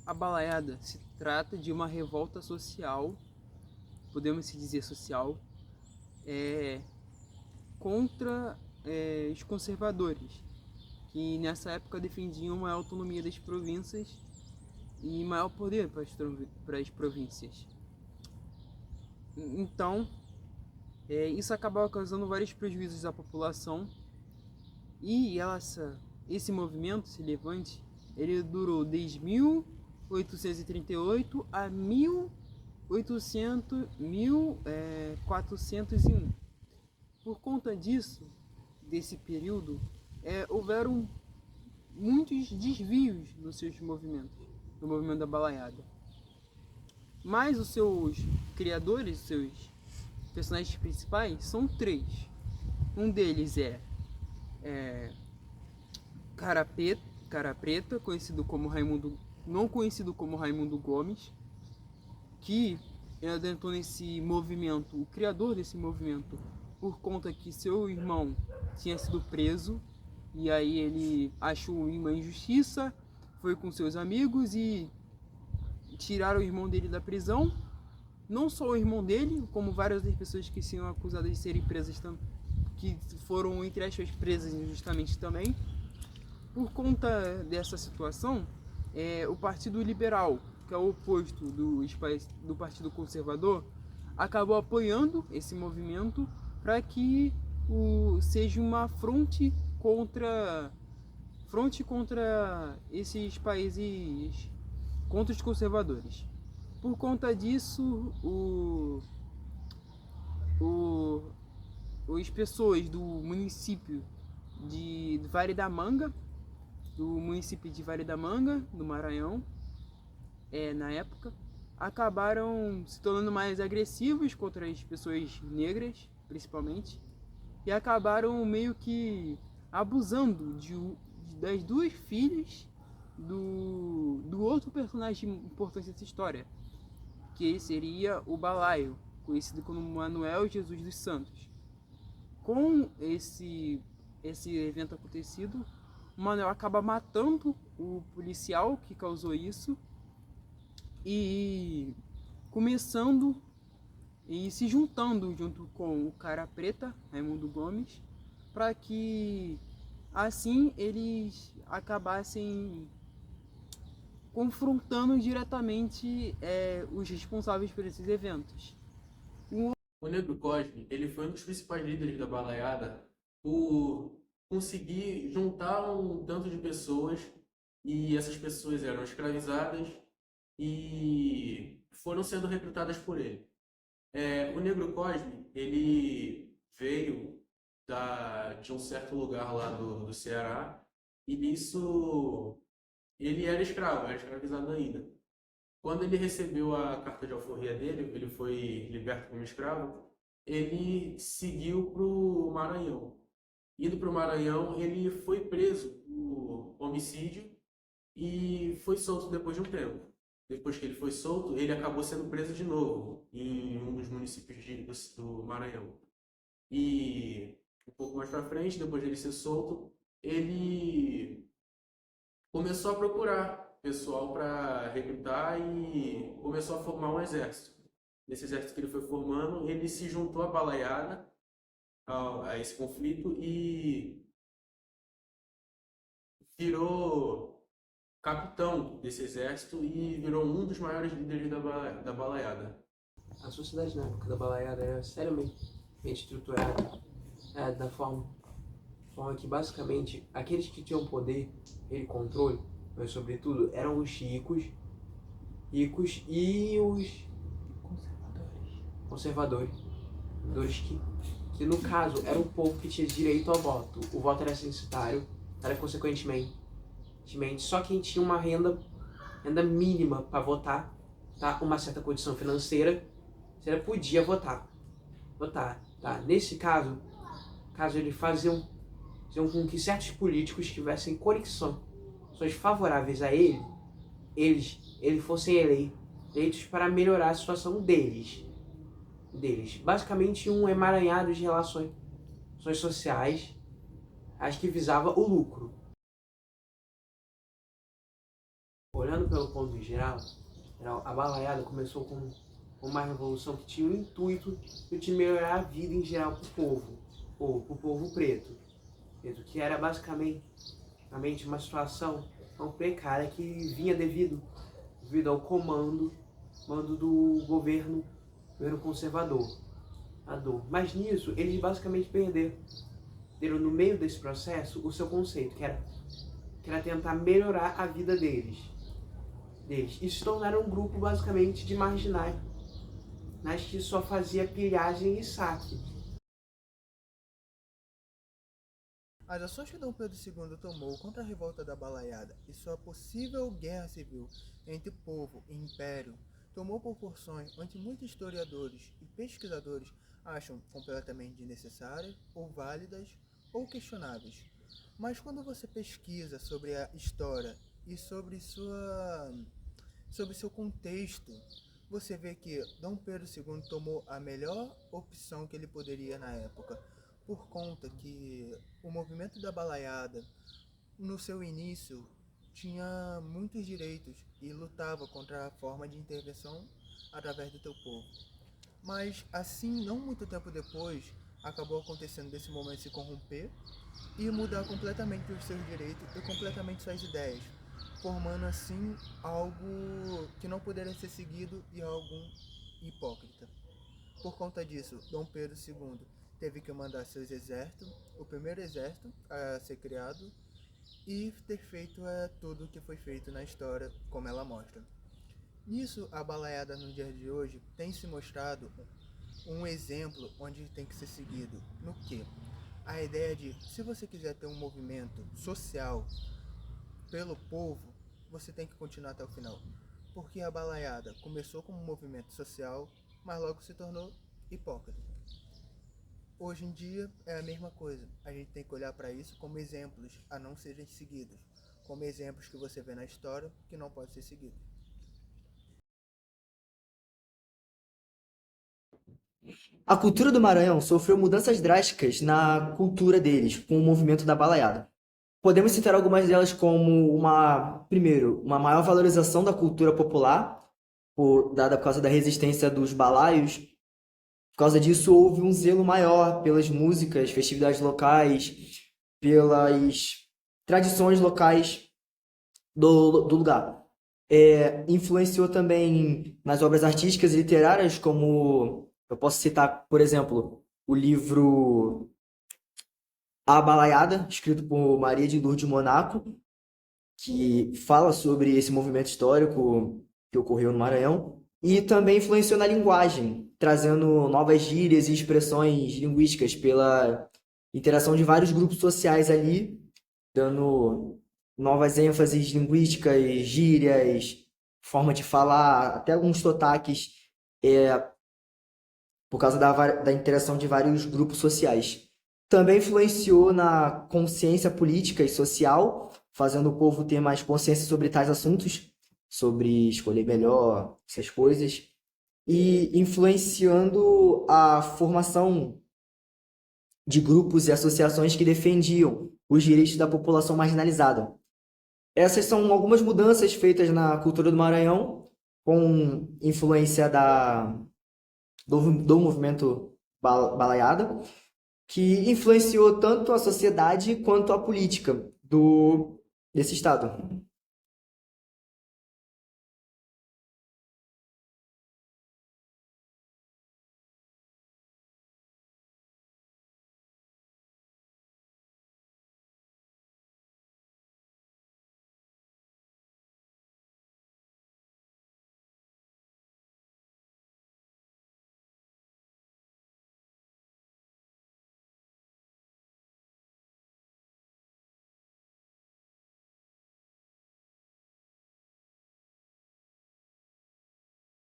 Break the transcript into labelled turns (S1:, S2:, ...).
S1: a balaiada se trata de uma revolta social, podemos se dizer social, contra os conservadores, que nessa época defendiam uma autonomia das províncias e maior poder para as províncias. Então, isso acabava causando vários prejuízos à população e esse movimento, esse levante, ele durou desde 1838 a 1401. Por conta desse período, houveram muitos desvios nos seus movimentos, no movimento da balaiada. Mas os seus criadores, os seus personagens principais, são três. Um deles é Cara Preta, conhecido como Raimundo, não conhecido como Raimundo Gomes, que adentrou nesse movimento, o criador desse movimento, por conta que seu irmão tinha sido preso, e aí ele achou uma injustiça, foi com seus amigos e tiraram o irmão dele da prisão. Não só o irmão dele, como várias outras pessoas que são acusadas de serem presas, que foram, entre aspas, presas injustamente também. Por conta dessa situação, o Partido Liberal, que é o oposto do Partido Conservador, acabou apoiando esse movimento para que seja uma fronte contra esses países, contra os conservadores. Por conta disso, as pessoas do município de Vale da Manga, do Maranhão, na época, acabaram se tornando mais agressivos contra as pessoas negras, principalmente, e acabaram meio que abusando das duas filhas do outro personagem importante dessa história, que seria o Balaio, conhecido como Manuel Jesus dos Santos. Com esse evento acontecido, o Manuel acaba matando o policial que causou isso e começando e se juntando junto com o Cara Preta, Raimundo Gomes, para que assim eles acabassem confrontando diretamente os responsáveis por esses eventos.
S2: O Negro Cosme, ele foi um dos principais líderes da balaiada por conseguir juntar um tanto de pessoas, e essas pessoas eram escravizadas e foram sendo recrutadas por ele. O Negro Cosme, ele veio de um certo lugar lá do Ceará, e nisso ele era escravo, era escravizado ainda. Quando ele recebeu a carta de alforria dele, ele foi liberto como escravo, ele seguiu para o Maranhão. Indo para o Maranhão, ele foi preso por homicídio e foi solto depois de um tempo. Depois que ele foi solto, ele acabou sendo preso de novo em um dos municípios do Maranhão. E um pouco mais para frente, depois de ele ser solto, ele começou a procurar pessoal para recrutar e começou a formar um exército. Nesse exército que ele foi formando, ele se juntou à balaiada, a esse conflito, e virou capitão desse exército e virou um dos maiores líderes da balaiada.
S3: A sociedade na época da balaiada era seriamente estruturada da forma que basicamente aqueles que tinham poder e controle, mas sobretudo eram os ricos e os conservadores que no caso era o povo que tinha direito ao voto. O voto era censitário, era consequentemente só quem tinha uma renda mínima para votar, tá? Uma certa condição financeira, você podia votar, tá? Nesse caso eles faziam com que certos políticos tivessem conexões favoráveis a eles fossem eleitos para melhorar a situação deles. Basicamente um emaranhado de relações sociais, as que visava o lucro. olhando pelo ponto geral, a balaiada começou com uma revolução que tinha o intuito de melhorar a vida em geral para o povo, ou para o povo preto, que era basicamente uma situação tão precária que vinha devido ao mando do governo conservador. Mas nisso, eles basicamente perderam no meio desse processo o seu conceito, que era tentar melhorar a vida deles. E se tornaram um grupo basicamente de marginais, que só fazia pilhagem e saque.
S4: As ações que Dom Pedro II tomou contra a revolta da Balaiada e sua possível guerra civil entre povo e império tomou proporções onde muitos historiadores e pesquisadores acham completamente desnecessárias ou válidas ou questionáveis. Mas quando você pesquisa sobre a história e sobre seu contexto, você vê que Dom Pedro II tomou a melhor opção que ele poderia na época, por conta que o movimento da Balaiada, no seu início, tinha muitos direitos e lutava contra a forma de intervenção através do teu povo. Mas assim, não muito tempo depois, acabou acontecendo desse momento se corromper e mudar completamente os seus direitos e completamente suas ideias, formando assim algo que não poderia ser seguido e algo hipócrita. Por conta disso, Dom Pedro II teve que mandar seus exércitos, o primeiro exército a ser criado, e ter feito tudo o que foi feito na história, como ela mostra. Nisso, a balaiada no dia de hoje tem se mostrado um exemplo onde tem que ser seguido. No que? A ideia de, se você quiser ter um movimento social pelo povo, você tem que continuar até o final. Porque a balaiada começou como um movimento social, mas logo se tornou hipócrita. Hoje em dia é a mesma coisa. A gente tem que olhar para isso como exemplos a não serem seguidos. Como exemplos que você vê na história que não podem ser seguidos.
S5: A cultura do Maranhão sofreu mudanças drásticas na cultura deles, com o movimento da balaiada. Podemos citar algumas delas como primeiro, uma maior valorização da cultura popular, dada por causa da resistência dos balaios. Por causa disso, houve um zelo maior pelas músicas, festividades locais, pelas tradições locais do lugar. Influenciou também nas obras artísticas e literárias, como eu posso citar, por exemplo, o livro A Balaiada, escrito por Maria de Lourdes Monaco, que fala sobre esse movimento histórico que ocorreu no Maranhão, e também influenciou na linguagem, trazendo novas gírias e expressões linguísticas pela interação de vários grupos sociais ali, dando novas ênfases linguísticas, gírias, forma de falar, até alguns sotaques, por causa da interação de vários grupos sociais. Também influenciou na consciência política e social, fazendo o povo ter mais consciência sobre tais assuntos, sobre escolher melhor essas coisas, e influenciando a formação de grupos e associações que defendiam os direitos da população marginalizada. Essas são algumas mudanças feitas na cultura do Maranhão, com influência do movimento balaiada, que influenciou tanto a sociedade quanto a política desse estado.